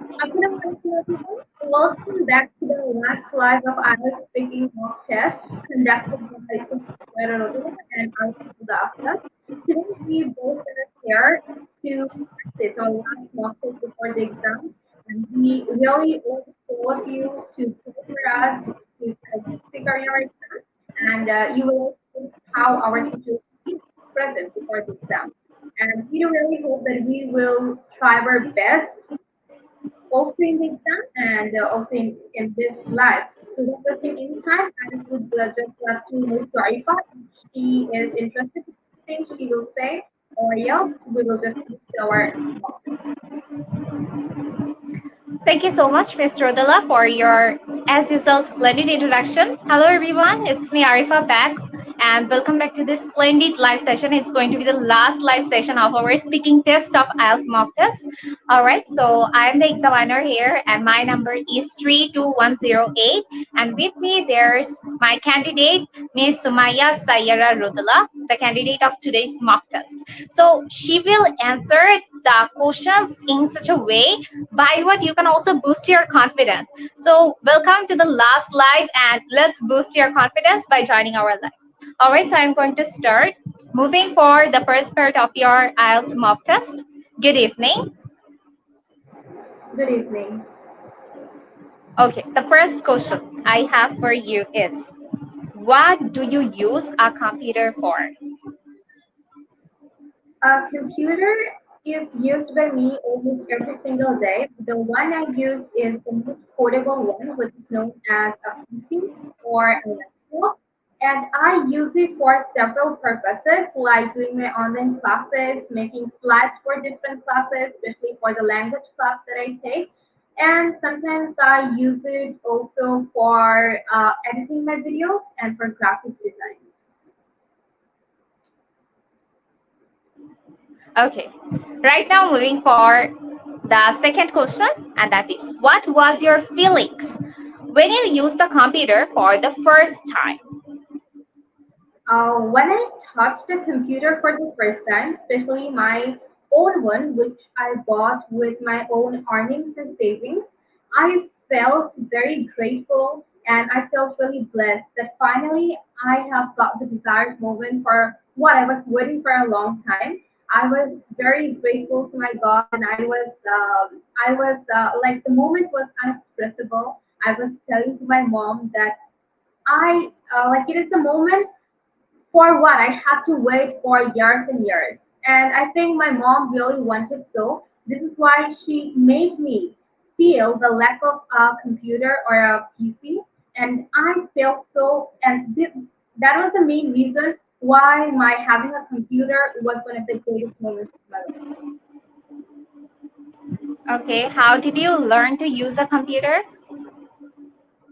Hello, everyone. Welcome back to the last live of our speaking mock test conducted by Software Rodela and our Rodela. Today, we both are here to practice our last mock test before the exam, and we really owe it to all of you to pray for us to figure our exams, and you will also see how our teachers will be present before the exam. And we really hope that we will try our best also in the exam and also in this live. So without wasting any time, I would just love to move to Arefa. If she is interested in something, she will say, or else we will just move to our mock test. Thank you so much, Ms. Rodela, for your, as usual, splendid introduction. Hello, everyone. It's me, Arefa, back, and welcome back to this splendid live session. It's going to be the last live session of our speaking test of IELTS mock test. All right, so I'm the examiner here, and my number is 32108. And with me, there's my candidate, Ms. Sumaya Sayara Rodela, the candidate of today's mock test. So she will answer the questions in such a way by what you can also boost your confidence. So welcome to the last live and let's boost your confidence by joining our live. All right, so I'm going to start moving for the first part of your IELTS mock test. Good evening. Good evening. Okay, the first question I have for you is, what do you use a computer for? A computer is used by me almost every single day. The one I use is the most portable one, which is known as a PC or a laptop. And I use it for several purposes, like doing my online classes, making slides for different classes, especially for the language class that I take. And sometimes I use it also for editing my videos and for graphics design. Okay, right now moving for the second question, and that is, what was your feelings when you used the computer for the first time? When I touched a computer for the first time, especially my own one, which I bought with my own earnings and savings, I felt very grateful and I felt really blessed that finally I have got the desired moment for what I was waiting for a long time. I was very grateful to my God, and I was like the moment was unexpressible. I was telling to my mom that like it is the moment for what I had to wait for years and years. And I think my mom really wanted so. This is why she made me feel the lack of a computer or a PC. And I felt so, and that was the main reason why my having a computer was one of the greatest moments of my life. Okay, how did you learn to use a computer?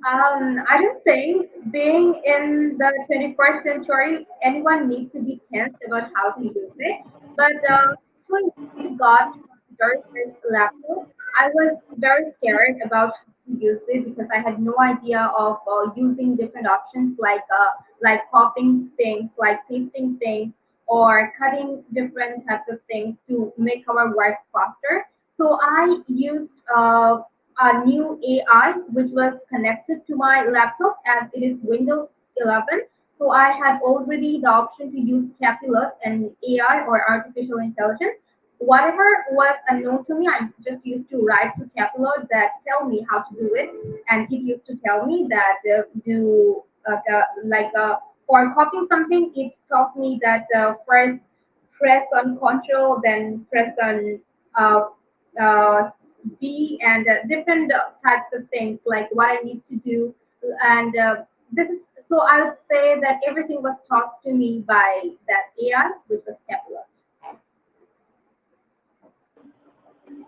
I don't think being in the 21st century, anyone needs to be tense about how to use it. But actually, when I got my first laptop, I was very scared about how to use it because I had no idea of using different options like copying things, like pasting things, or cutting different types of things to make our works faster. So I used a new AI which was connected to my laptop as it is Windows 11. So I had already the option to use Capilot and AI or artificial intelligence. Whatever was unknown to me, I just used to write to Capilot that tell me how to do it, and it used to tell me that do like for copying something, it taught me that first press on Control, then press on uh, uh, B and different types of things like what I need to do. And this is so I would say that everything was taught to me by that AI, which was Kepler.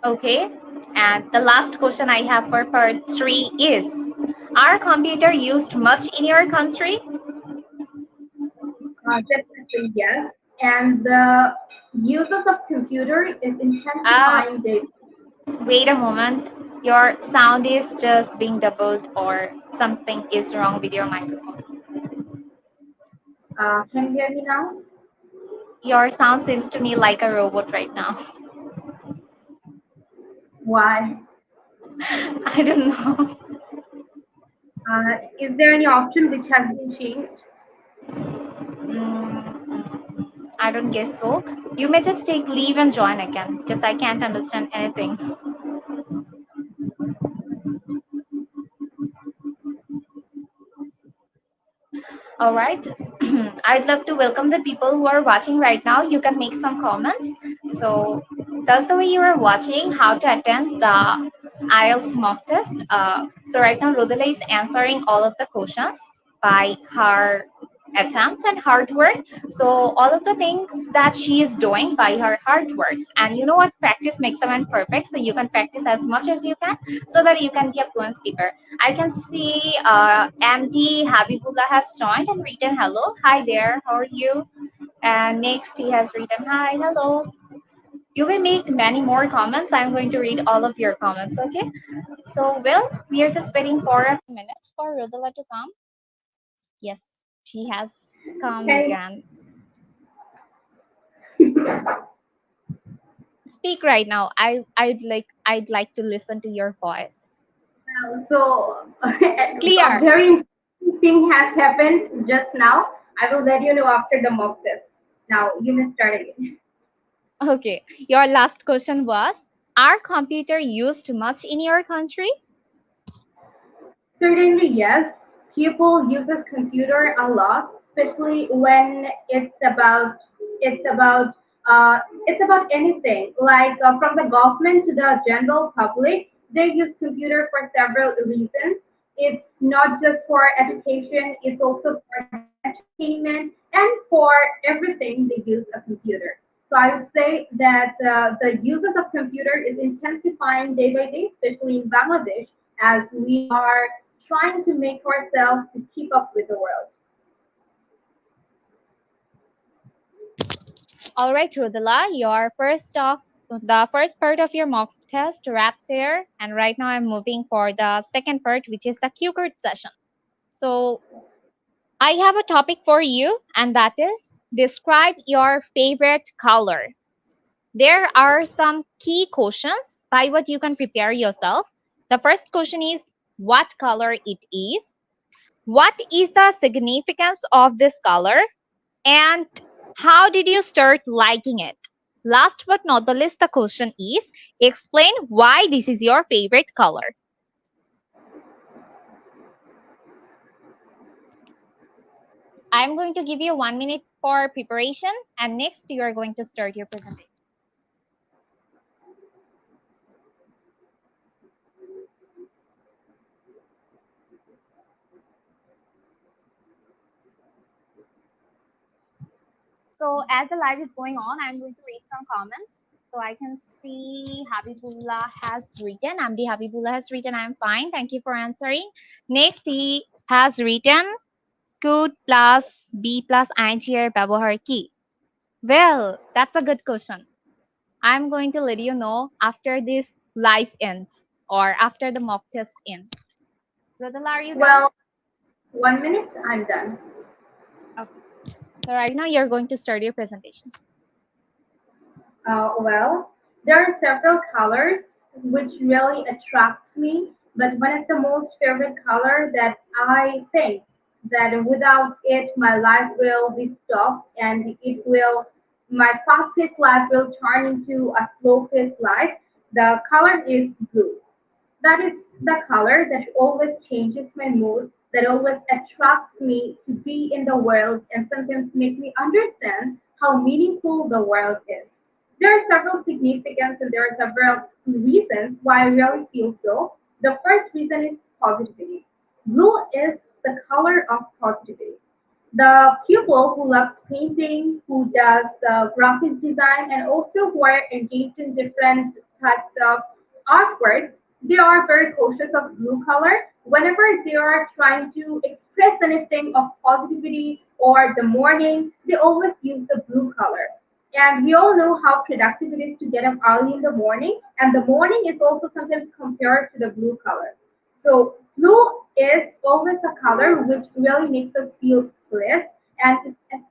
Okay, and the last question I have for part three is, are computer used much in your country? Definitely yes. And the uses of computer is Uh, intensifying day. Wait a moment. Your sound is just being doubled or something is wrong with your microphone. Can you hear me now? Your sound seems to me like a robot right now. Why? I don't know. Is there any option which has been changed? I don't guess so. You may just take leave and join again because I can't understand anything. All right. I'd love to welcome the people who are watching right now. You can make some comments. So that's the way you are watching how to attend the IELTS mock test. So right now, Rodela is answering all of the questions by her attempt and hard work. So all of the things that she is doing by her hard works. And you know what? Practice makes a man perfect. So you can practice as much as you can so that you can be a fluent speaker. I can see MD Habibullah has joined and written hello. Hi there, how are you? And next he has written hi, hello. You will make many more comments. I'm going to read all of your comments, okay? So, well, we are just waiting for a few minutes for Rodela to come. Yes, she has come Okay. again. Speak right now. I'd like to listen to your voice. So, a Clear. very interesting thing has happened just now. I will let you know after the mock test. Now, you may start again. Okay. Your last question was, are computer used much in your country? Certainly, yes. People uses computer a lot, especially when it's about it's about anything. Like from the government to the general public, they use computer for several reasons. It's not just for education; it's also for entertainment and for everything. They use a computer. So I would say that the uses of computer is intensifying day by day, especially in Bangladesh, as we are trying to make ourselves to keep up with the world. All right, Rodela, the first part of your mock test wraps here, and right now I'm moving for the second part, which is the Q-card session. So I have a topic for you, and that is describe your favorite color. There are some key questions by what you can prepare yourself. The first question is what color it is, what is the significance of this color, and how did you start liking it? Last but not the least, the question is explain why this is your favorite color. I'm going to give you 1 minute for preparation, and next you are going to start your presentation. So as the live is going on, I'm going to read some comments. So I can see Habibullah has written, Amdi Habibullah has written, I'm fine. Thank you for answering. Next, he has written, could plus B plus ing এর ব্যবহার কি? Well, that's a good question. I'm going to let you know after this live ends or after the mock test ends. Rodela, are you done? Well, 1 minute, I'm done. Okay. So right now you're going to start your presentation. Well, there are several colors which really attracts me, but one is the most favorite color that I think that without it my life will be stopped and my fast-paced life will turn into a slow-paced life. The color is blue. That is the color that always changes my mood, that always attracts me to be in the world and sometimes make me understand how meaningful the world is. There are several significance and there are several reasons why I really feel so. The first reason is positivity. Blue is the color of positivity. The pupil who loves painting, who does graphics design, and also who are engaged in different types of artworks, they are very cautious of blue color. Whenever they are trying to express anything of positivity or the morning, they always use the blue color. And we all know how productive it is to get up early in the morning, and the morning is also sometimes compared to the blue color. So blue is always a color which really makes us feel blessed and it's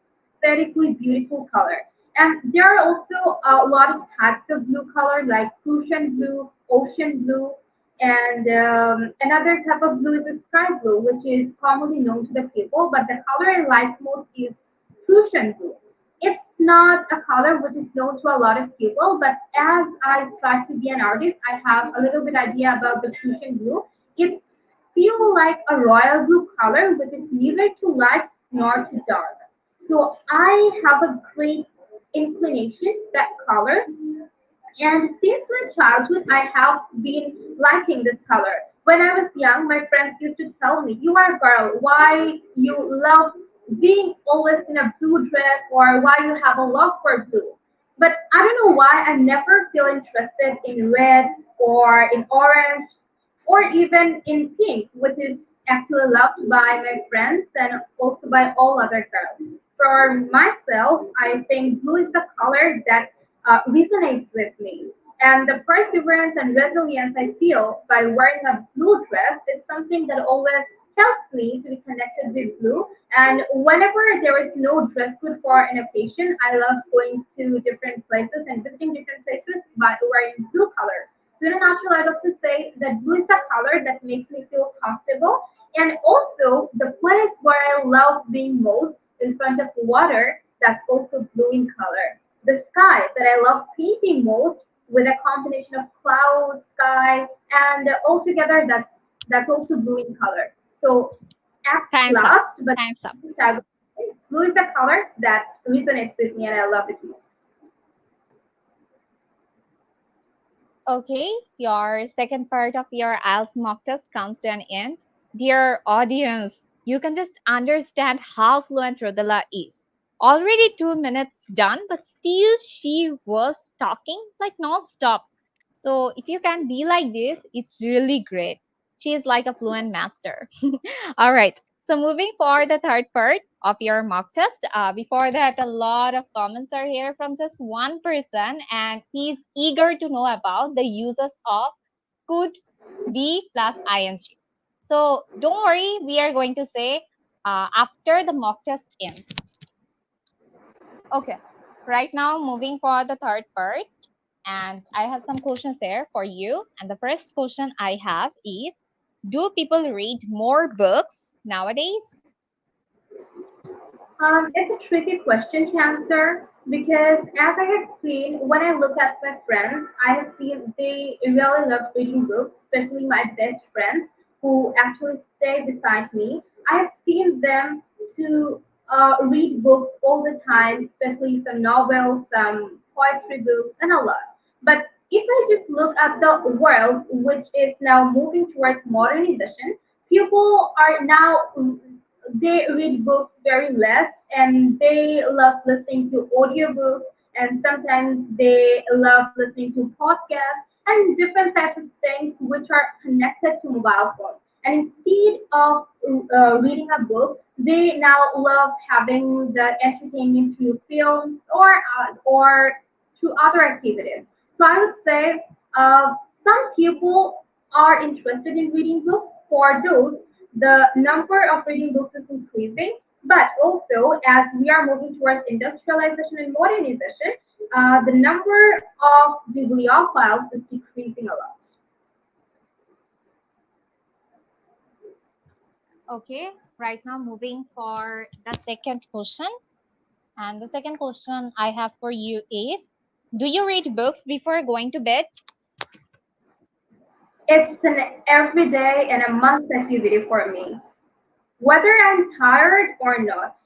aesthetically beautiful color. And there are also a lot of types of blue color like Prussian blue, ocean blue. And another type of blue is the sky blue, which is commonly known to the people, but the color I like most is Prussian blue. It's not a color which is known to a lot of people, but as I strive to be an artist, I have a little bit idea about the Prussian blue. It's feel like a royal blue color, which is neither too light nor too dark. So I have a great inclination to that color, and since my childhood, I have been liking this color. When I was young, my friends used to tell me, "You are a girl. Why you love being always in a blue dress, or why you have a love for blue?" But I don't know why I never feel interested in red or in orange or even in pink, which is actually loved by my friends and also by all other girls. For myself, I think blue is the color that resonates with me. And the perseverance and resilience I feel by wearing a blue dress is something that always helps me to be connected with blue. And whenever there is no dress code for an occasion, I love going to different places and visiting different places by wearing blue color. So in a nutshell, I love to say that blue is the color that makes me feel comfortable. And also the place where I love being most in front of water, that's also blue in color. The sky that I love painting most with a combination of cloud, sky, and altogether that's also blue in color. So at Time's up. last, but Time's up. least, I would say blue is the color that resonates with me and I love it most. Okay, your second part of your IELTS mock test comes to an end. Dear audience, you can just understand how fluent Rodela is. Already 2 minutes done, but still she was talking like non-stop. So if you can be like this, it's really great. She is like a fluent master. All right. So moving for the third part of your mock test. Before that, a lot of comments are here from just one person, and he's eager to know about the uses of could be plus ing. So don't worry, we are going to say after the mock test ends. Okay. Right now, moving for the third part, and I have some questions here for you. And the first question I have is, do people read more books nowadays? It's a tricky question to answer because, as I have seen, when I look at my friends, I have seen they really love reading books, especially my best friends who actually stay beside me. I have seen them to read books all the time, especially some novels, some poetry books, and a lot. But if I just look at the world, which is now moving towards modernization, people are now they read books very less and they love listening to audiobooks and sometimes they love listening to podcasts and different types of things which are connected to mobile phone. And instead of reading a book, they now love having the entertainment through films or through other activities. So I would say some people are interested in reading books. For those, the number of reading books is increasing, but also as we are moving towards industrialization and modernization, the number of bibliophiles is decreasing a lot. Okay, right now moving for the second question. And the second question I have for you is, do you read books before going to bed? It's an everyday and a must activity for me. Whether I'm tired or not,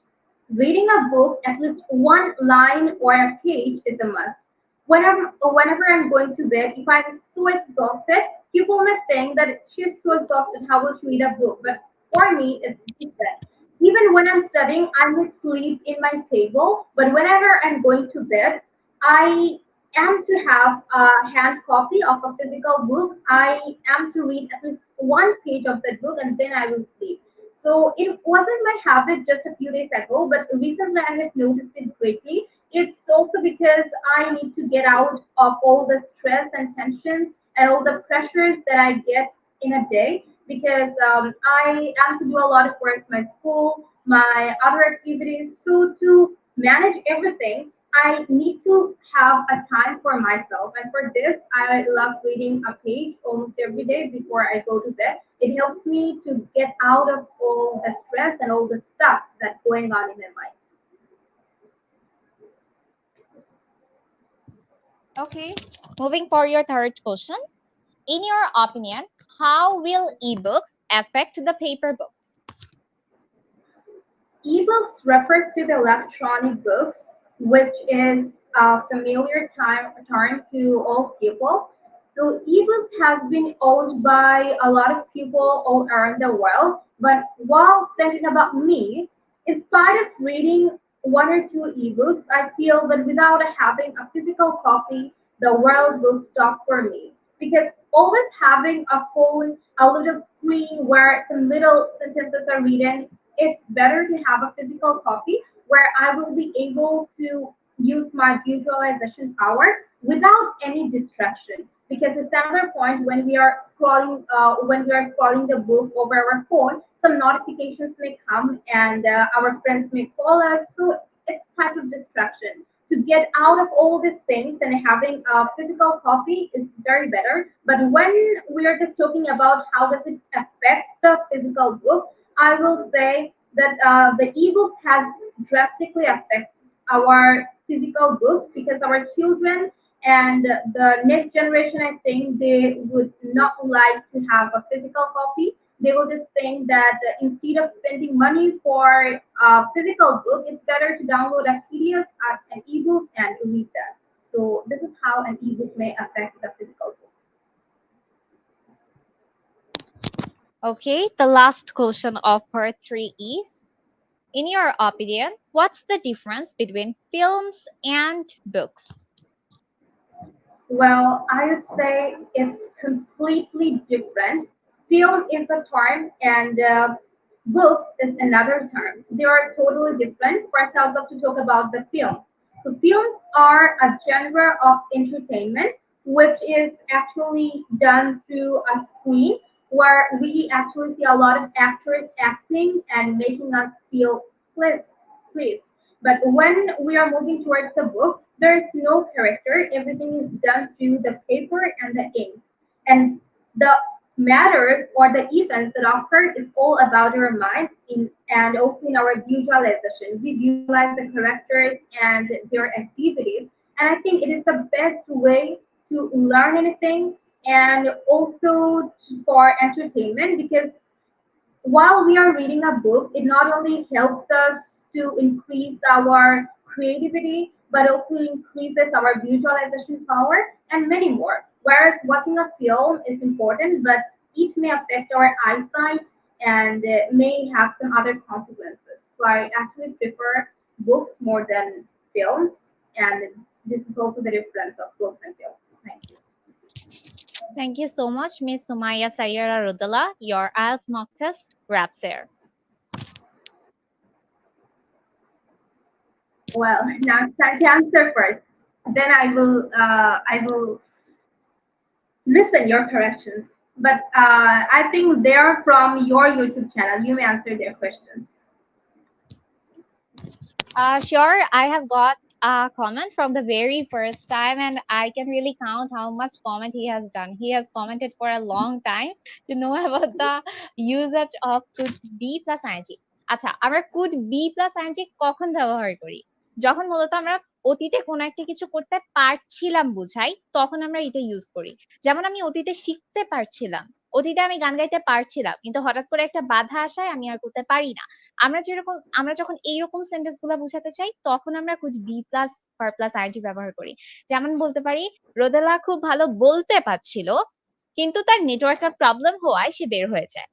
reading a book, at least one line or a page, is a must. Whenever I'm going to bed, if I'm so exhausted, people may think that she's so exhausted, how will she read a book? But for me, it's different. Even when I'm studying, I may sleep in my table, but whenever I'm going to bed, I am to have a hand copy of a physical book. I am to read at least one page of that book and then I will sleep. So it wasn't my habit just a few days ago, but recently I have noticed it greatly. It's also because I need to get out of all the stress and tensions and all the pressures that I get in a day because I am to do a lot of work, my school, my other activities. So to manage everything, I need to have a time for myself. And for this, I love reading a page almost every day before I go to bed. It helps me to get out of all the stress and all the stuff that's going on in my mind. Okay, moving for your third question. In your opinion, how will ebooks affect the paper books? Ebooks refers to the electronic books, which is a familiar term to all people. So ebooks has been owned by a lot of people all around the world. But while thinking about me, in spite of reading one or two ebooks, I feel that without having a physical copy, the world will stop for me. Because always having a phone, a little screen where some little sentences are written, it's better to have a physical copy where I will be able to use my visualization power without any distraction. Because it's another point when we are scrolling the book over our phone, some notifications may come and our friends may call us. So it's type of distraction. To get out of all these things and having a physical copy is very better. But when we are just talking about how does it affect the physical book, I will say that the ebooks has drastically affected our physical books because our children and the next generation, I think they would not like to have a physical copy. They will just think that instead of spending money for a physical book, it's better to download a PDF, an ebook, and read that. So this is how an ebook may affect the physical book. Okay, the last question of part 3 is, in your opinion, what's the difference between films and books? Well, I would say it's completely different. Film is a term, and books is another term. They are totally different. First, I would love to talk about the films. So, films are a genre of entertainment which is actually done through a screen where we actually see a lot of actors acting and making us feel pleased. pleased. But when we are moving towards the book, there is no character. Everything is done through the paper and the inks. And the matters or the events that occur is all about our mind and also in our visualization. We visualize the characters and their activities. And I think it is the best way to learn anything and also for entertainment because while we are reading a book, it not only helps us to increase our creativity, but also increases our visualization power and many more. Whereas watching a film is important, but it may affect our eyesight and may have some other consequences. So I actually prefer books more than films, and this is also the difference of books and films. Thank you. Thank you so much, Miss Sumaya Sayera Rodela. Your IELTS mock test wraps here. Well, now it's time to answer first. Then I will listen your corrections. But I think they're from your YouTube channel. You may answer their questions. Sure, I have got a comment from the very first time, and I can really count how much comment he has done. He has commented for a long time to know about the usage of could be plus ing. আচ্ছা, আমরা could be plus ing কখন ব্যবহার করি? যখন মূলত আমরা অতীতে কোনো একটা কিছু করতে পারছিলাম বুঝাই, তখন আমরা এটা ইউজ করি। যেমন আমি অতীতে শিখতে পারছিলাম, অতীতে আমি গান গাইতে পারছিলাম, কিন্তু হঠাৎ করে একটা বাধা আসায় আমি আর করতে পারি না। আমরা যখন এইরকম সেন্টেন্স গুলা বুঝাতে চাই তখন আমরা could be plus or plus ING ব্যবহার করি। যেমন বলতে পারি, রোদেলা খুব ভালো বলতে পারছিল কিন্তু তার নেটওয়ার্কের প্রবলেম হওয়ায় সে বের হয়ে যায়।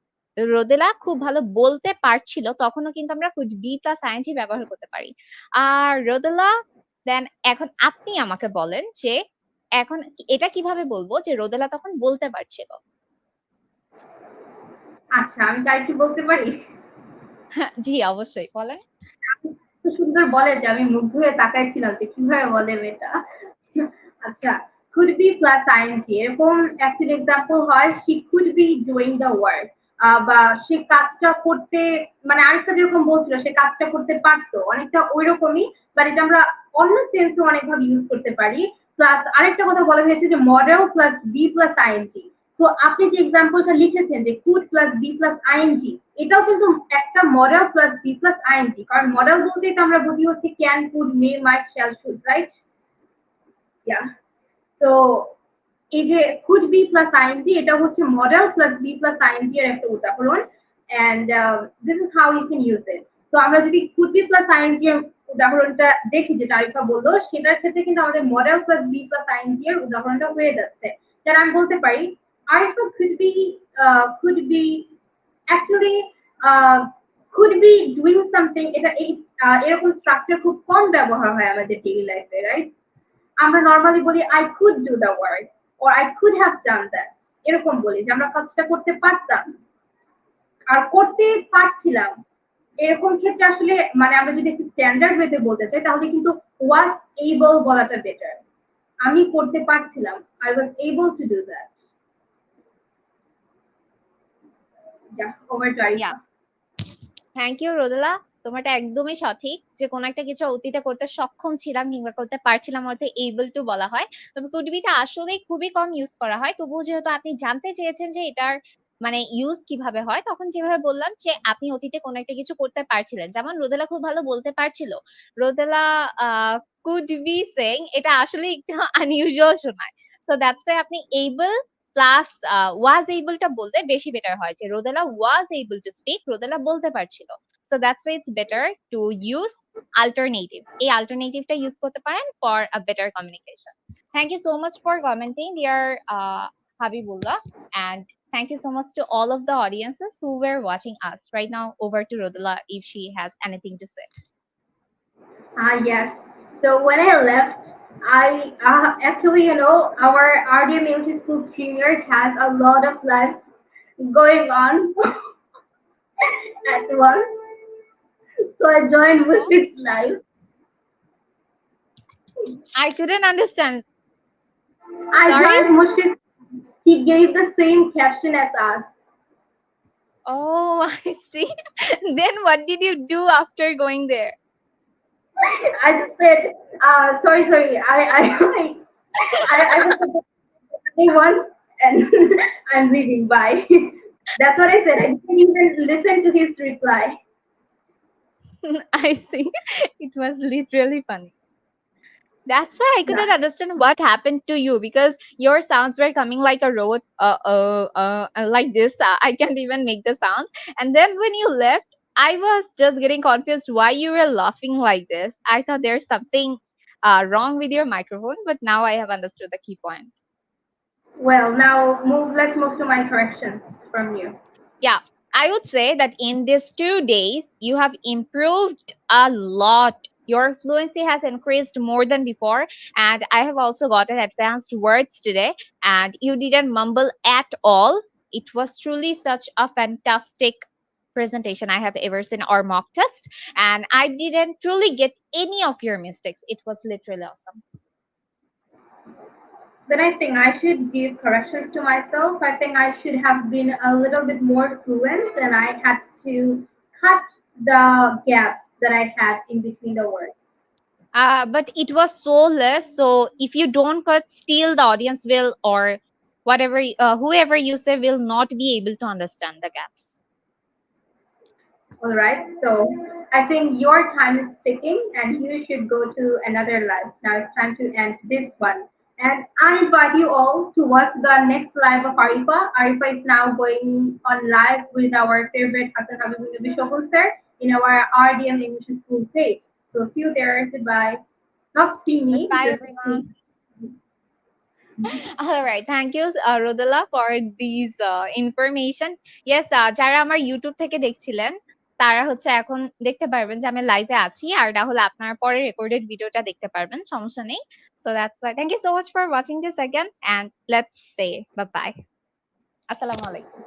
রোদেলা খুব ভালো বলতে পারছিল, তখনও কিন্তু আমরা কুড বি প্লাস আইএনজি ব্যবহার করতে পারি। আর রোদেলা, দেন এখন আপনি আমাকে বলেন যে এখন এটা কিভাবে বলবো যে রোদেলা তখন বলতে পারছিল? আচ্ছা, আমি তার একটু বলতে পারি। জি অবশ্যই বলেন। খুব সুন্দর বলে যে আমি মুগ্ধ হয়ে তাকাইছিলাম যে কিভাবে বলে মেয়েটা। আচ্ছা, could be plus ing এরকম অ্যাকচুয়ালি এক্সাম্পল হয় she could be doing the work বা সে কাজটা করতে মানে আরেকটা যেরকম বলছিল সে কাজটা করতে পারতো অনেকটা ওইরকমই বাট এটা আমরা অন্য সেন্সে অনেকভাবে ইউজ করতে পারি। প্লাস আরেকটা কথা বলা হয়েছে যে modal plus be plus ING. So আপনি যে এক্সাম্পলটা লিখেছেন যে could plus be plus ING, এটাও কিন্তু একটা modal plus be plus ING, কারণ মডেল বলতেই তো আমরা বুঝি হচ্ছে can, could, may, might, shall, should, right? Yeah. তো এই যে could be plus ing, এটা হচ্ছে model plus be plus ing এর একটা উদাহরণ। and this is how you can use it. So আমরা যদি could be plus ing এর উদাহরণটা দেখি যেটা আরিফা বললো, সেটার ক্ষেত্রে কিন্তু আমাদের model plus be plus ing এর উদাহরণটা হয়ে যাচ্ছে। যারা আমি বলতে পারি Arifa could be actually uh, could be doing something, এটা এই এরকম স্ট্রাকচার খুব কম ব্যবহার হয় আমাদের ডেইলি লাইফে, রাইট? আমরা নরমালি বলি I could do the work or I could have done that, এরকম বলি যে আমরা কাজটা করতে পারতাম আর করতে পারছিলাম। এরকম ক্ষেত্রে আসলে মানে আমরা যদি একটু স্ট্যান্ডার্ড ওয়েতে বলতে চাই তাহলে কিন্তু ওয়াজ এবল বলাটা বেটার। আমি করতে পারছিলাম, I was able to do that. Yeah, over to yeah, Arifa. Thank you Rodela. তোমারটা একদমই সঠিক যে কোন একটা কিছু অতীতে করতে সক্ষম ছিলাম কিংবা করতে পারছিলাম অর্থে এবল টু বলা হয়। তবে কুড বিটা আসলে খুবই কম ইউজ করা হয়। তবুও যেহেতু আপনি জানতে চেয়েছেন যে এটার মানে ইউজ কিভাবে হয়, তখন যেভাবে বললাম যে আপনি অতীতে কোন একটা কিছু করতে পারছিলেন, যেমন রোদেলা খুব ভালো বলতে পারছিল। রোদেলা কুড বি সেইং, এটা আসলে একটু আনইউজুয়াল শোনায়। সো দ্যাটস ওয়াই আপনি এবল প্লাস ওয়াজ এবলটা বললে বেশি বেটার হয়, যে Rodela was able to speak, Rodela বলতে পারছিল। So that's why it's better to use alternative, এই alternative টা ইউজ করতে পারেন for a better communication. Thank you so much for commenting dear Habibullah, and thank you so much to all of the audiences who were watching us right now. Over to Rodela if she has anything to say. Yes. So when I left, I actually, our RDM Elementary School streamer has a lot of lives going on at once. So I joined Oh, Music's live. I couldn't understand. I Sorry? joined Mushik. He gave the same caption as us. Oh, I see. Then what did you do after going there? I just said, sorry. I was supposed to say one, and I'm leaving. Bye. That's what I said. I didn't even listen to his reply. I see. It was literally funny. That's why I Yeah. couldn't understand what happened to you, because your sounds were coming like a robot, like this. I can't even make the sounds. And then when you left, I was just getting confused why you were laughing like this. I thought there's something wrong with your microphone, but now I have understood the key point. Well, now let's move to my corrections from you. Yeah, I would say that in these 2 days, you have improved a lot. Your fluency has increased more than before, and I have also gotten advanced words today, and you didn't mumble at all. It was truly such a fantastic presentation I have ever seen, or mock test, and I didn't truly get any of your mistakes. It was literally awesome. Then I think I should give corrections to myself. I think I should have been a little bit more fluent and I had to cut the gaps that I had in between the words. But it was so less. So if you don't cut, still the audience will, or whatever, whoever you say will not be able to understand the gaps. All right. So I think your time is ticking and you should go to another live. Now it's time to end this one. And I invite you all to watch the next live of Arifa. Arifa is now going on live with our favorite Hassan Habibullah Bishopul sir in our RDM English School page. So see you there. Goodbye. Not see me, Bye, just see. everyone. All right, thank you, Rodela, for these information. Yes, যারা আমার YouTube থেকে দেখছিলেন তারা হচ্ছে এখন দেখতে পারবেন যে আমি লাইভে আছি, আর না হলে আপনারা পরে রেকর্ডেড ভিডিওটা দেখতে পারবেন, সমস্যা নেই। So that's why thank you so much for watching this again, and let's say bye bye. Assalamu alaikum.